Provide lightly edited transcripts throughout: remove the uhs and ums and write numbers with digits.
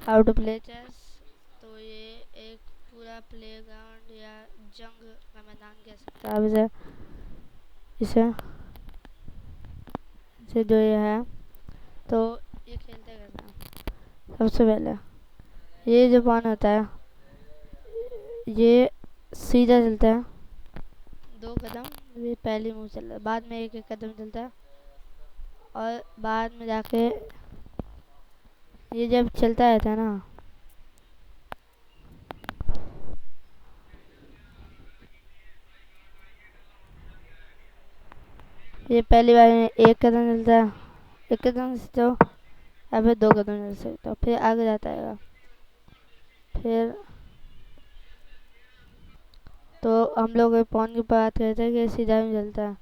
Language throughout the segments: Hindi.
How to play chess. तो ये एक पूरा प्ले ग्राउंड या जंग का मैदान कह सकते हैं आप इसे। इसे इसे जो ये है, तो ये खेलते कैसे हैं। सबसे पहले ये जो पान होता है ये सीधा चलता है 2 कदम, ये पहली मूव चल रहा है, बाद में एक एक कदम चलता है और बाद में जाके ये जब चलता रहता है ना, ये पहली बार में एक कदम चलता है, एक कदम से हो या फिर 2 कदम चल सकते हो, फिर आगे जाता है। फिर तो हम लोग पॉन की बात करते हैं कि सीधा भी चलता है,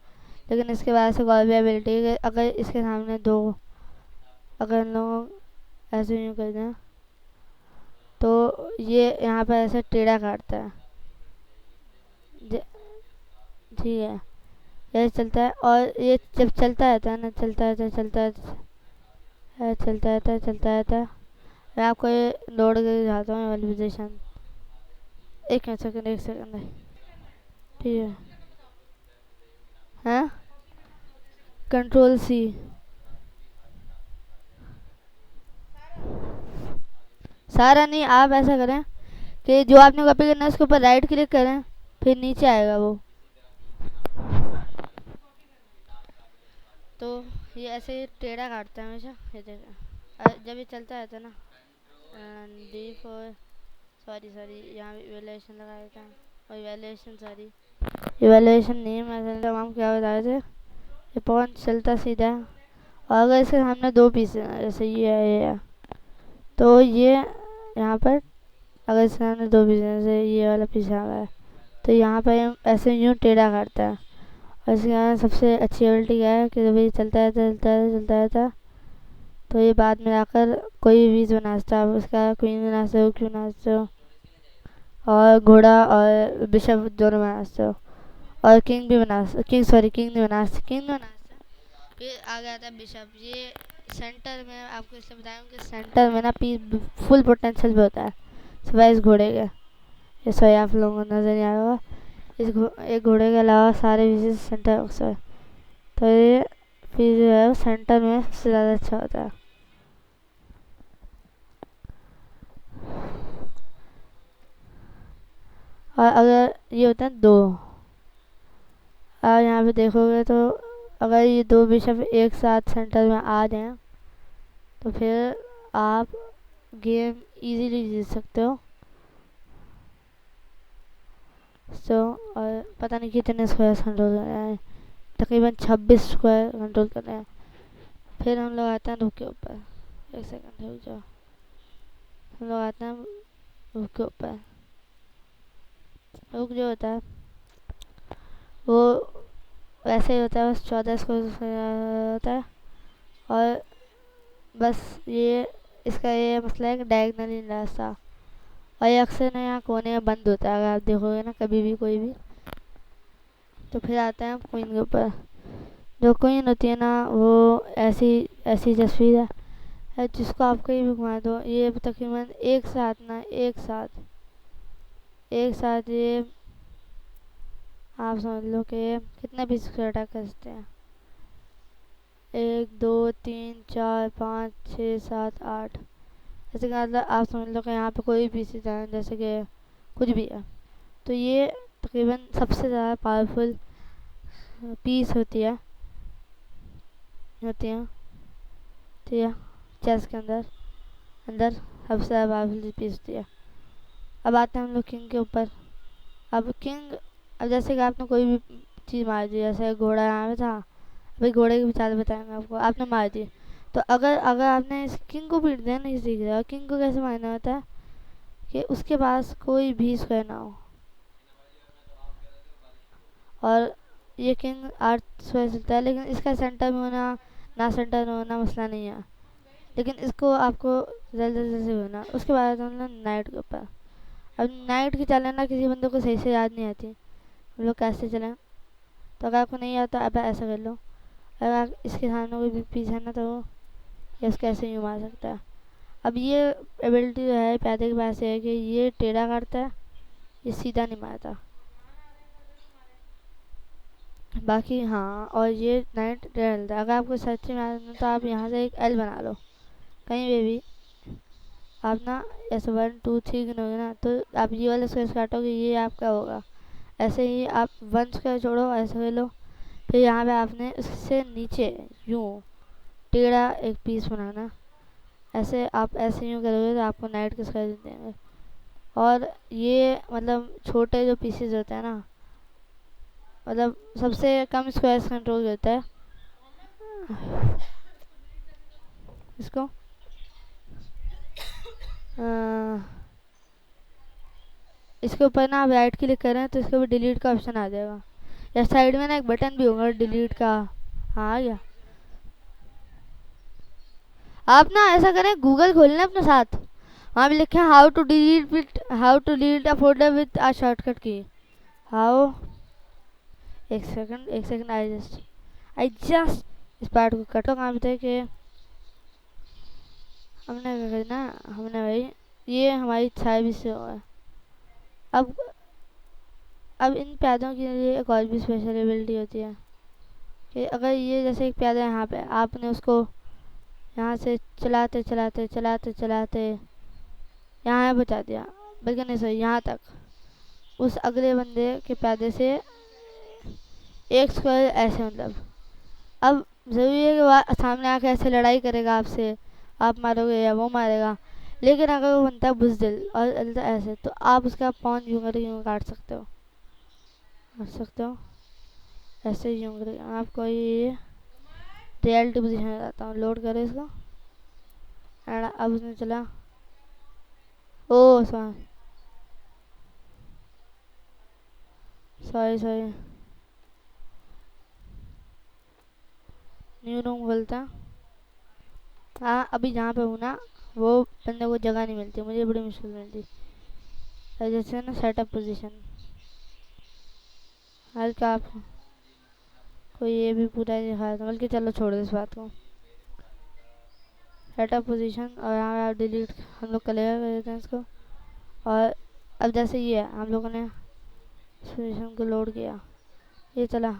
लेकिन इसके बाद से और भी एबिलिटी है कि अगर इसके सामने दो, अगर हम लोग ऐसे यूँ कर दें तो ये यहाँ पर ऐसे टेढ़ा काटता है। ठीक है, ये चलता है और ये जब चलता रहता है ना, चलता रहता है, चलता रहता है, चलता रहता है, चलता रहता है। मैं आपको ये दौड़ के दिखाता हूँ वाली पोजिशन। एक सेकंड, एक सेकंड। ठीक है, हाँ, कंट्रोल सी। सारा नहीं, आप ऐसा करें कि जो आपने कॉपी करना है उसके ऊपर राइट क्लिक करें, फिर नीचे आएगा वो। तो ये ऐसे टेढ़ा काटता है हमेशा, ये देखा जब ये चलता रहता है ना। D4, सॉरी सॉरी, यहाँ इवेल्युएशन लगाया था, और इवेल्युएशन सॉरी, इवेल्युएशन नहीं, मैं तमाम क्या बता रहे थे। ये पॉन चलता सीधा है और अगर इसके सामने 2 पीस हैं, जैसे ये है, ये है, तो ये यहाँ पर अगर इसके सामने 2 पीस हैं, जैसे ये वाला पीस आ गया है, तो यहाँ पर ऐसे यूँ टेढ़ा काटता है। और इसके कारण सबसे अच्छी एबिलिटी क्या है कि जब ये चलता रहता है, चलता रहता है, चलता रहता है, तो ये बाद में जाकर कोई भी पीस बना सकता है। आप उसका क्वीन बना सकते हो, क्यों बना सकते हो, और घोड़ा और बिशप दोनों बना सकते हो, और किंग भी बना सकते, किंग सॉरी किंग नहीं बना सकते, किंग बना सकते। फिर आ गया था बिशप। ये सेंटर में, आपको इसलिए बताया कि सेंटर में ना पीस फुल पोटेंशियल पे होता है सिवाय इस घोड़े के। ये सॉरी आप लोगों को नजर नहीं आया होगा, एक घोड़े के अलावा सारे पीसेस सेंटर बॉक्स है, तो ये पीस जो है वो सेंटर में सबसे ज़्यादा अच्छा होता है। और अगर ये होता है 2, आप यहाँ पे देखोगे तो अगर ये 2 बिशप एक साथ सेंटर में आ जाएं तो फिर आप गेम इजीली जीत सकते हो। और पता नहीं कितने स्क्वायर कंट्रोल कर रहे हैं, तकरीबन 26 स्क्वायर कंट्रोल कर रहे हैं। फिर हम लोग आते हैं रूक के ऊपर। एक सेकंड रुक जाओ, हम लोग आते हैं रूक के ऊपर। रूक जो होता है वो वैसे ही होता है, बस 14 स्क्वायर होता है, और बस ये इसका ये मसला है कि डायगनल नहीं रास्ता, और ये अक्सर ना यहाँ कोने में बंद होता है, अगर आप देखोगे ना कभी भी कोई भी। तो फिर आते हैं क्वीन के ऊपर। जो क्वीन होती है ना वो ऐसी ऐसी तस्वीर है जिसको आप कहीं भी घुमा दो, ये तकरीबन एक साथ ना, एक साथ ये आप समझ लो कि कितना भी अटैक कर सकते हैं। 1 2 3 4 5 6 7 8, ऐसे का मतलब आप समझ लो कि यहाँ पे कोई भी चीज़ है, जैसे कि कुछ भी है, तो ये तकरीबन सबसे ज़्यादा पावरफुल पीस होती है ठीक है, चेस के अंदर अंदर सबसे ज़्यादा पावरफुल पीस होती है। अब आते हैं हम लोग किंग के ऊपर। अब किंग, अब जैसे कि आपने कोई भी चीज़ मार दी, जैसे घोड़ा यहाँ पे था, अभी घोड़े की भी चाल बताएंगे आपको, आपने मार दी, तो अगर अगर आपने इस किंग को पीट दिया नहीं सीख रहा, किंग को कैसे मारना होता है कि उसके पास कोई भी स्क्वायर ना हो, और ये किंग 8 स्क्वायर चलता है, लेकिन इसका सेंटर में होना ना सेंटर में होना मसला नहीं है, लेकिन इसको आपको जल्दी जल्दी से होना। उसके बाद हम लोग नाइट के ऊपर। अब नाइट की चालें ना किसी बंदे को सही से याद नहीं आती, हम लोग कैसे चलें, तो अगर आपको नहीं आता अब ऐसा कर लो। अगर आप इसके सामने कोई भी पीस है ना, तो वो इसको ऐसे यूँ मार सकता है। अब ये एबिलिटी जो है पैदे के पास है कि ये टेढ़ा करता है, ये सीधा नहीं मारता। बाकी हाँ, और ये नाइट डलता है। अगर आपको सच्ची मारना तो आप यहाँ से एक एल बना लो कहीं पे भी। आप ना ऐसे 1 2 3 गिनोगे ना तो आप ये वाला स्क्वायर काटोगे, ये आपका होगा। ऐसे ही आप 1 स्क्वायर छोड़ो, ऐसे कर लो। फिर यहाँ पे आपने उससे नीचे यूँ टेढ़ा एक पीस बनाना। ऐसे आप ऐसे यूँ करोगे तो आपको नाइट के स्क्वायर देंगे। और ये मतलब छोटे जो पीसेज होते हैं ना, मतलब सबसे कम स्क्वायर कंट्रोल होता है इसको। इसके ऊपर ना आप राइट क्लिक करें तो इसके ऊपर डिलीट का ऑप्शन आ जाएगा, या साइड में ना एक बटन भी होगा डिलीट का। हाँ आ गया। आप ना ऐसा करें, गूगल खोलना अपने साथ, वहाँ भी लिखे how to delete a folder with a shortcut की। हाउ, एक सेकंड, आई जस्ट इस पार्ट को कटो। कहाँ पे थे कि हमने क्या करना, हमने भाई ये हमारी छाया भी से हुआ है। अब इन प्यादों के लिए एक और भी स्पेशल एबिलिटी होती है कि अगर ये जैसे एक प्यादा है यहाँ पे, आपने उसको यहाँ से चलाते चलाते चलाते चलाते यहाँ बचा दिया, बल्कि नहीं सही यहाँ तक, उस अगले बंदे के प्यादे से एक स्क्वायर ऐसे मतलब। अब ज़रूरी है कि वह सामने आके ऐसे लड़ाई करेगा आपसे, आप मारोगे या वो मारेगा। लेकिन अगर वो बनता है बुज़दिल और चलता है ऐसे, तो आप उसका पाँव यूँ करके यूँ काट सकते हो, ऐसे यूँ करके। आपको ये रियलिटी पोजीशन में जाता हूँ, लोड करो इसको। एंड अब उसने चला, ओ सॉरी न्यू रूम बोलता। हाँ अभी जहाँ पे हूँ ना, वो बंदे को जगह नहीं मिलती, मुझे बड़ी मुश्किल मिलती है। जैसे ना सेटअप पोजीशन, हल्का आप कोई ये भी पूरा नहीं दिखाया था, बल्कि चलो छोड़ दो इस बात को। सेटअप पोजीशन, और यहाँ आप डिलीट, हम लोग क्लियर कर देते हैं इसको। और अब जैसे ये है, हम लोगों ने इस पोजीशन को लोड किया, ये चला।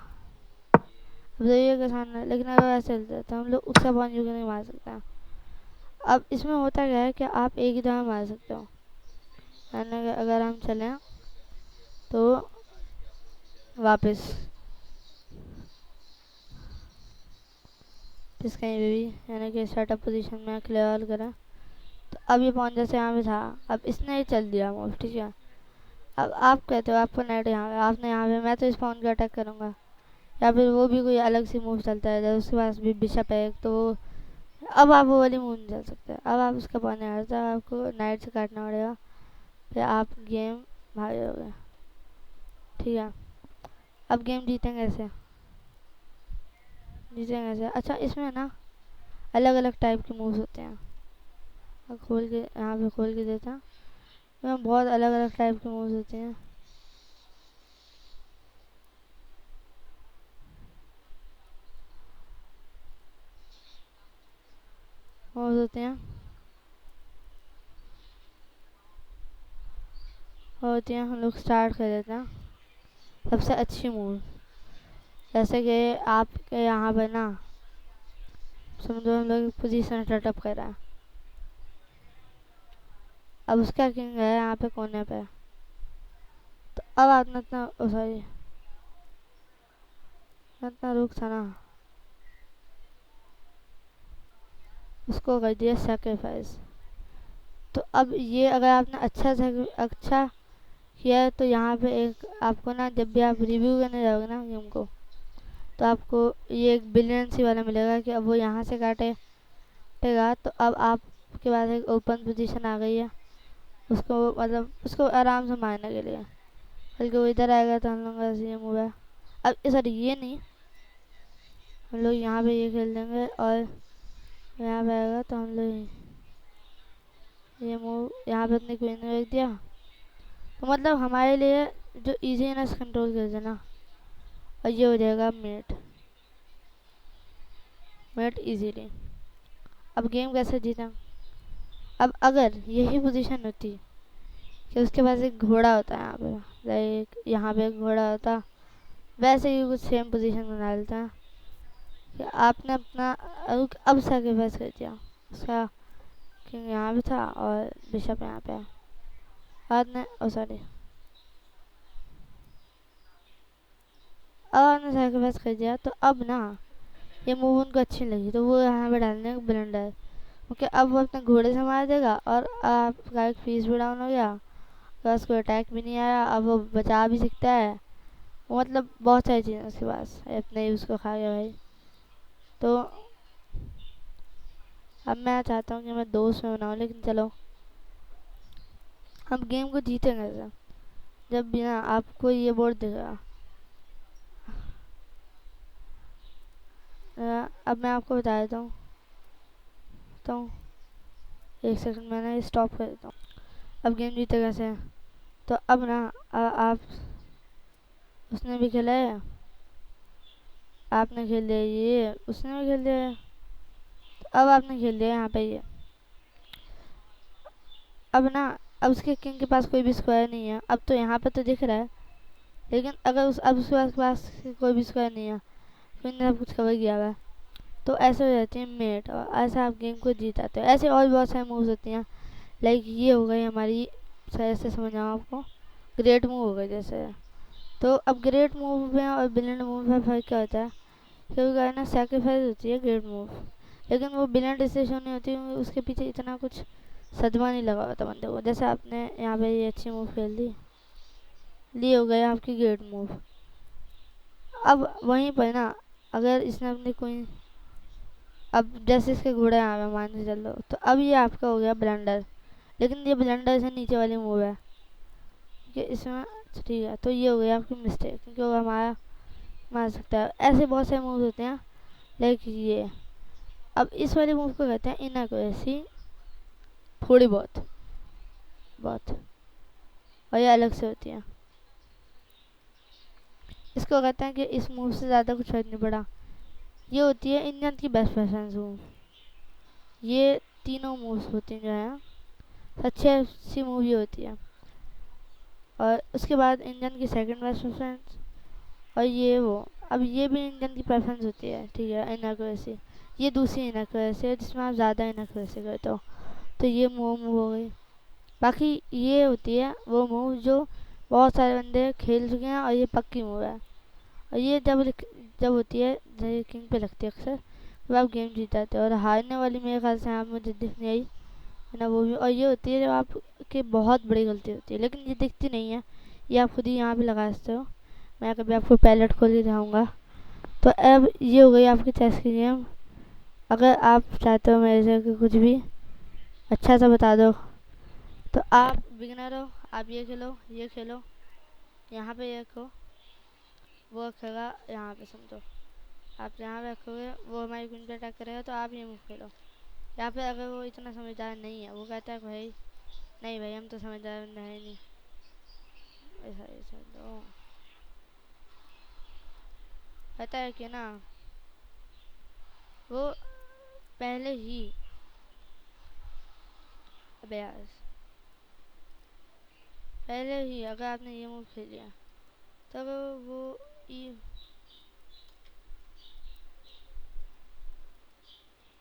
अब ये आसान है, लेकिन अगर ऐसे चलता है तो हम लोग उसका पॉइंट यू नहीं मार सकते हैं। अब इसमें होता क्या है कि आप एक ही दफा मार सकते हो, यानी अगर हम चलें तो वापस इस कहीं पे भी, यानी कि सेटअप पोजीशन में क्लियर करें तो अब ये पॉइंट जैसे यहाँ पे था, अब इसने चल दिया मूव, ठीक है। अब आप कहते हो आपको नेट यहाँ पे, आपने यहाँ पे, मैं तो इस पॉइंट को अटैक करूँगा, या फिर वो भी कोई अलग सी मूव चलता है जब उसके पास भी बिशप है तो अब आप वो वाली मूव नहीं चल सकते। अब आप उसका पॉइंट नहीं आता, आपको नाइट से काटना पड़ेगा, फिर आप गेम भागोगे, ठीक है। अब गेम जीतेंगे कैसे, अच्छा इसमें ना अलग अलग टाइप के मूव्स होते हैं। अब खोल के यहाँ पे खोल के देता, इसमें बहुत अलग अलग टाइप के मूव्स होते हैं। होती हैं, हम लोग स्टार्ट कर देते हैं। सबसे अच्छी मूव, जैसे कि आपके यहाँ पर ना समझो हम लोग पोजीशन सेटअप कर रहा है, अब उसका किंग है यहाँ पे कोने पे, तो अब आपने इतना सॉरी इतना रुक था ना, उसको कर दिया सेक्रीफाइस। तो अब ये अगर आपने अच्छा किया है तो यहाँ पे एक आपको ना, जब भी आप रिव्यू करने जाओगे ना गेम को, तो आपको ये एक बिलियन वाला मिलेगा कि अब वो यहाँ से काटेगा, तो अब आपके पास एक ओपन पोजीशन आ गई है उसको, मतलब उसको आराम से मारने के लिए। बल्कि वो इधर आएगा तो हम लोग का ये मूव है। अब सॉरी ये नहीं, हम लोग यहाँ पे ये खेल देंगे, और यहाँ पे आएगा तो हम लोग ये मूव यहाँ पे अपनी क्वीन ने रख दिया, तो मतलब हमारे लिए जो इजीनेस कंट्रोल कर देना, और ये हो जाएगा मेट इजीली। अब गेम कैसे जीता, अब अगर यही पोजीशन होती कि उसके पास एक घोड़ा होता है यहाँ पे, लाइक यहाँ पे एक घोड़ा होता, वैसे ही कुछ सेम पोजीशन बना लेता है कि आपने अपना अब सैक्रिफाइस कर दिया। उसका किंग यहाँ पे था और बिशप यहाँ पे है। आपने सॉरी, अब आपने सैक्रिफाइस कर दिया, तो अब ना ये मूव उनको अच्छी नहीं लगी, तो वो यहाँ पे डालने ब्लंडर, क्योंकि अब वो अपने घोड़े से मार देगा और आपका एक पीस भी डाउन हो गया, तो उसको अटैक भी नहीं आया, अब वो बचा भी सकता है। वो मतलब बहुत सारी चीज़ें उसके पास, अपने यूज़ को खा गया भाई। तो अब मैं चाहता हूँ कि मैं 200 बनाऊँ, लेकिन चलो हम गेम को जीतेंगे सर, जब भी ना आपको ये बोर्ड दिखेगा। अब मैं आपको बता देता हूँ, तो एक सेकंड मैंने स्टॉप कर देता हूँ। अब गेम जीते कैसे, तो अब ना आप, उसने भी खेला है, आपने खेल लिया, ये उसने भी खेल लिया है, तो अब आपने खेल लिया यहाँ पे ये। अब ना अब उसके किंग के पास कोई भी स्क्वायर नहीं है, अब तो यहाँ पे तो दिख रहा है, लेकिन अगर अब उसके पास कोई भी स्क्वायर नहीं है, फिर ने सब कुछ कवर किया हुआ है, तो ऐसे हो जाती है मेट, और ऐसा आप गेम को जीत आते हो। ऐसे और बहुत सारे मूव्स होती हैं, लाइक ये हो गई हमारी, ऐसे समझाऊँ आपको, ग्रेट मूव हो गई जैसे। तो अब ग्रेट मूव में और ब्लिंड मूव में फर्क क्या होता है, क्योंकि ना सेक्रीफाइस होती है ग्रेट मूव, लेकिन वो ब्लिंड डिसीजन नहीं होती, उसके पीछे इतना कुछ सदमा नहीं लगा होता बंदे को। जैसे आपने यहाँ पे ये अच्छी मूव खेल दी, ली हो गया आपकी ग्रेट मूव। अब वहीं पर ना अगर इसने अपनी कोई, अब जैसे इसके घोड़े यहाँ पे मान के चल लो, तो अब ये आपका हो गया ब्लंडर, लेकिन ये ब्लंडर से नीचे वाली मूव है कि इसमें, ठीक है, तो ये हो गया आपकी मिस्टेक, क्योंकि वो हमारा मार सकता है। ऐसे बहुत सारे मूव होते हैं, लाइक ये। अब इस वाले मूव को कहते हैं इनएक्यूरेसी, थोड़ी बहुत बहुत, और ये अलग से होती है। इसको कहते हैं कि इस मूव से ज़्यादा कुछ फर्क नहीं पड़ा। ये होती है इंजन की बेस्ट प्रेफरेंस मूव। ये तीनों मूव्स होती हैं जो है अच्छी अच्छी मूव ये होती है, और उसके बाद इंजन की सेकंड बेस्ट प्रेफरेंस, और ये वो, अब ये भी इंजन की प्रेफरेंस होती है, ठीक है, इनएक्यूरेसी। ये दूसरी इनएक्यूरेसी है जिसमें आप ज़्यादा इनएक्यूरेसी करते हो, तो ये मूव हो गई। बाकी ये होती है वो मूव जो बहुत सारे बंदे खेल चुके हैं, और ये पक्की मूव है, और ये जब होती है, जब किंग पे लगती है अक्सर, तो आप गेम जीत जाते हो। और हारने वाली मेरे ख्याल से आप मुझे दिख नहीं आई है ना, वो भी। और ये होती है जब आपकी बहुत बड़ी गलती होती है, लेकिन ये दिखती नहीं है, ये आप खुद ही यहाँ पे लगा सकते हो। मैं कभी आपको पैलेट खोल के दिखाऊँगा। तो अब ये हो गई आपकी चेस की गेम। अगर आप चाहते हो मेरे से कि कुछ भी अच्छा सा बता दो, तो आप बिगिनर हो, आप ये खेलो, ये खेलो, यहाँ पे ये रखो, वो रखेगा यहाँ पे, समझो आप यहाँ पे रखोगे, वो हमारी क्वीन पे अटैक करेगा, तो आप ये मूव खेलो। या फिर अगर वो इतना समझदार नहीं है, वो कहता है भाई नहीं भाई हम तो समझदार बंदा है नहीं, ऐसा ऐसा तो कहता है कि ना वो पहले ही, अबे यार, पहले ही अगर आपने ये मूव खेल लिया, तब वो ये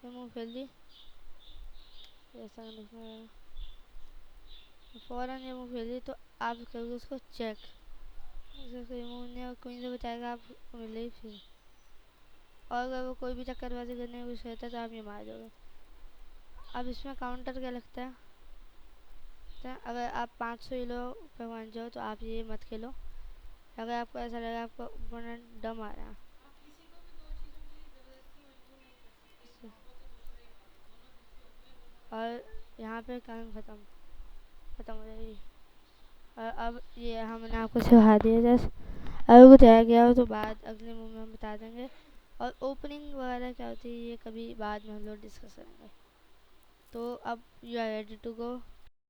मूव खेल दी, ऐसा नहीं, फ़ौरन ये मूव खेल दी, तो आप करोगे उसको चेक, कोई मूव नहीं, और क्वीन से बचाएगा आपको मिले ही फिर। और अगर वो कोई भी चक्करबाजी करने की कोशिश करता है, तो आप ये मार दोगे। अब इसमें काउंटर क्या लगता है, तो अगर आप 500 किलो पे पहुँच जाओ, तो आप ये मत खेलो। अगर आपको ऐसा लगा आपका ओपोनेंट डम आ रहा है, और यहाँ पे काम ख़त्म हो जाएगी। और अब ये हमने आपको सिखा दिया जस्ट, अगर कुछ रह गया हो तो बाद अगले मूव में हम बता देंगे। और ओपनिंग वगैरह क्या होती है ये कभी बाद में हम लोग डिस्कस करेंगे। तो अब you are ready to go.